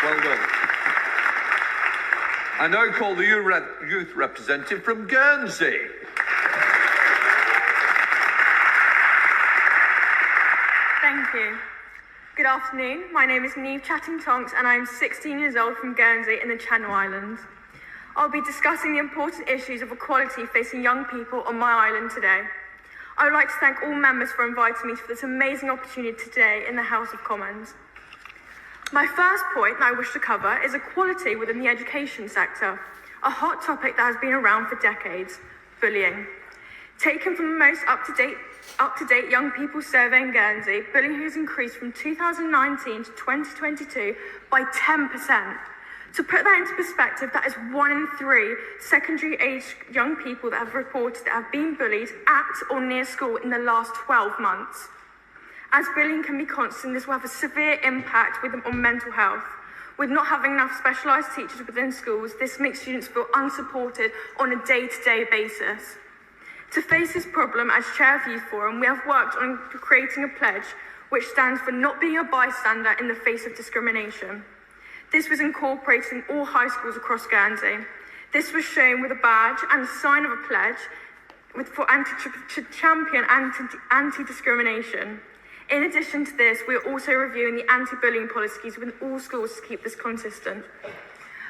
Well done. I now call the youth representative from Guernsey. Thank you. Good afternoon. My name is Neave Chatting-Tonks and I am 16 years old from Guernsey in the Channel Islands. I'll be discussing the important issues of equality facing young people on my island today. I would like to thank all members for inviting me for this amazing opportunity today in the House of Commons. My first point that I wish to cover is equality within the education sector, a hot topic that has been around for decades: bullying. Taken from the most up-to-date young people survey in Guernsey, bullying has increased from 2019 to 2022 by 10%. To put that into perspective, that is 1 in 3 secondary-aged young people that have reported that have been bullied at or near school in the last 12 months. As bullying can be constant, this will have a severe impact on mental health. With not having enough specialised teachers within schools, this makes students feel unsupported on a day-to-day basis. To face this problem, as Chair of Youth Forum, we have worked on creating a pledge which stands for not being a bystander in the face of discrimination. This was incorporated in all high schools across Guernsey. This was shown with a badge and a sign of a pledge to champion anti-discrimination. In addition to this, we are also reviewing the anti-bullying policies within all schools to keep this consistent.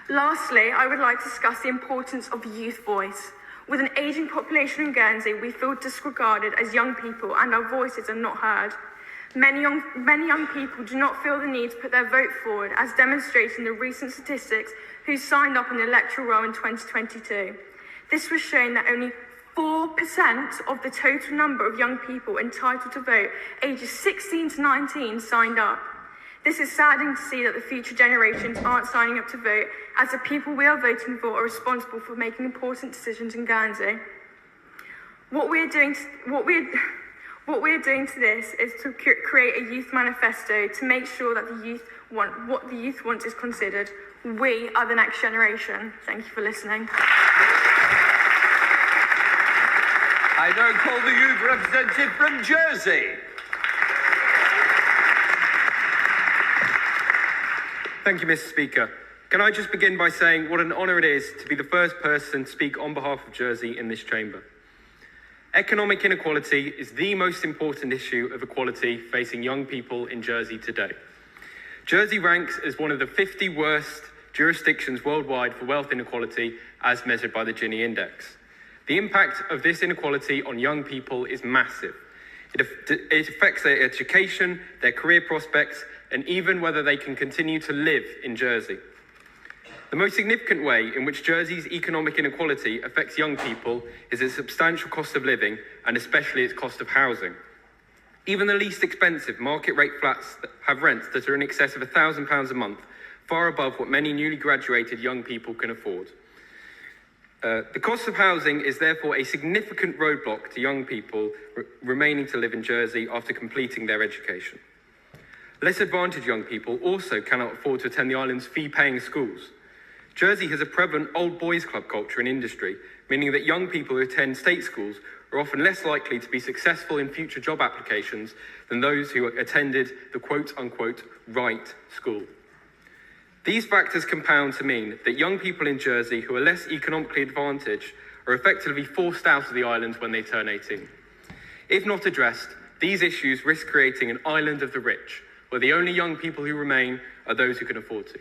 Lastly, I would like to discuss the importance of the youth voice. With an ageing population in Guernsey, we feel disregarded as young people and our voices are not heard. Many young people do not feel the need to put their vote forward, as demonstrated in the recent statistics who signed up in the electoral roll in 2022. This was showing that only 4% of the total number of young people entitled to vote, ages 16 to 19, signed up. This is saddening to see that the future generations aren't signing up to vote, as the people we are voting for are responsible for making important decisions in Guernsey. What we are doing to this is to create a youth manifesto to make sure that what the youth wants is considered. We are the next generation. Thank you for listening. I now call the youth representative from Jersey. Thank you, Mr. Speaker. Can I just begin by saying what an honour it is to be the first person to speak on behalf of Jersey in this chamber. Economic inequality is the most important issue of equality facing young people in Jersey today. Jersey ranks as one of the 50 worst jurisdictions worldwide for wealth inequality as measured by the Gini Index. The impact of this inequality on young people is massive. It affects their education, their career prospects, and even whether they can continue to live in Jersey. The most significant way in which Jersey's economic inequality affects young people is its substantial cost of living, and especially its cost of housing. Even the least expensive market rate flats have rents that are in excess of £1,000 a month, far above what many newly graduated young people can afford. The cost of housing is therefore a significant roadblock to young people remaining to live in Jersey after completing their education. Less advantaged young people also cannot afford to attend the island's fee-paying schools. Jersey has a prevalent old boys club culture and industry, meaning that young people who attend state schools are often less likely to be successful in future job applications than those who attended the quote-unquote right school. These factors compound to mean that young people in Jersey who are less economically advantaged are effectively forced out of the island when they turn 18. If not addressed, these issues risk creating an island of the rich, where the only young people who remain are those who can afford to.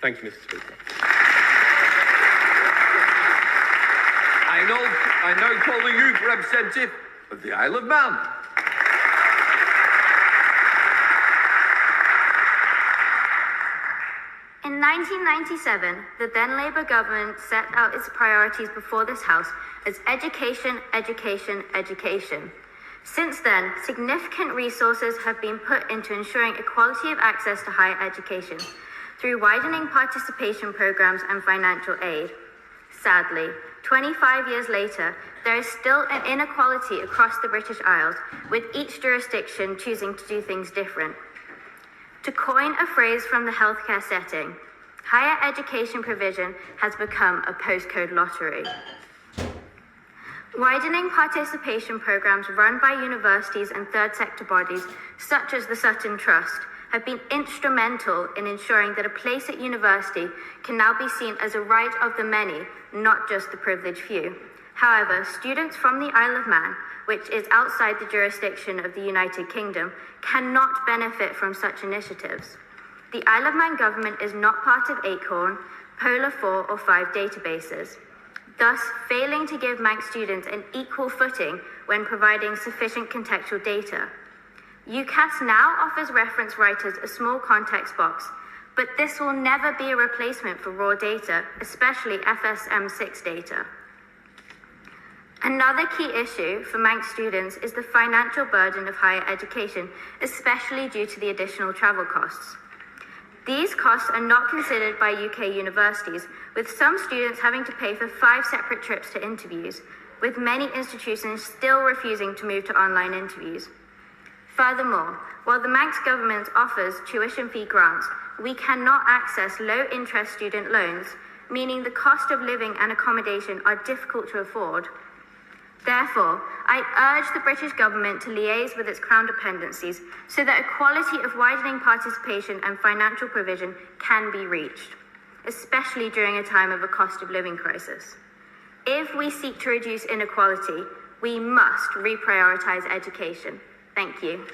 Thank you, Mr. Speaker. I now call the youth representative of the Isle of Man. In 1997, the then Labour government set out its priorities before this House as education, education, education. Since then, significant resources have been put into ensuring equality of access to higher education through widening participation programs and financial aid. Sadly, 25 years later, there is still an inequality across the British Isles, with each jurisdiction choosing to do things different. To coin a phrase from the healthcare setting, higher education provision has become a postcode lottery. Widening participation programs run by universities and third sector bodies, such as the Sutton Trust, have been instrumental in ensuring that a place at university can now be seen as a right of the many, not just the privileged few. However, students from the Isle of Man, which is outside the jurisdiction of the United Kingdom, cannot benefit from such initiatives. The Isle of Man government is not part of ACORN, Polar 4 or 5 databases, thus failing to give Manx students an equal footing when providing sufficient contextual data. UCAS now offers reference writers a small context box, but this will never be a replacement for raw data, especially FSM6 data. Another key issue for Manx students is the financial burden of higher education, especially due to the additional travel costs. These costs are not considered by UK universities, with some students having to pay for 5 separate trips to interviews, with many institutions still refusing to move to online interviews. Furthermore, while the Manx government offers tuition fee grants, we cannot access low-interest student loans, meaning the cost of living and accommodation are difficult to afford. Therefore, I urge the British government to liaise with its Crown dependencies so that equality of widening participation and financial provision can be reached, especially during a time of a cost of living crisis. If we seek to reduce inequality, we must reprioritise education. Thank you.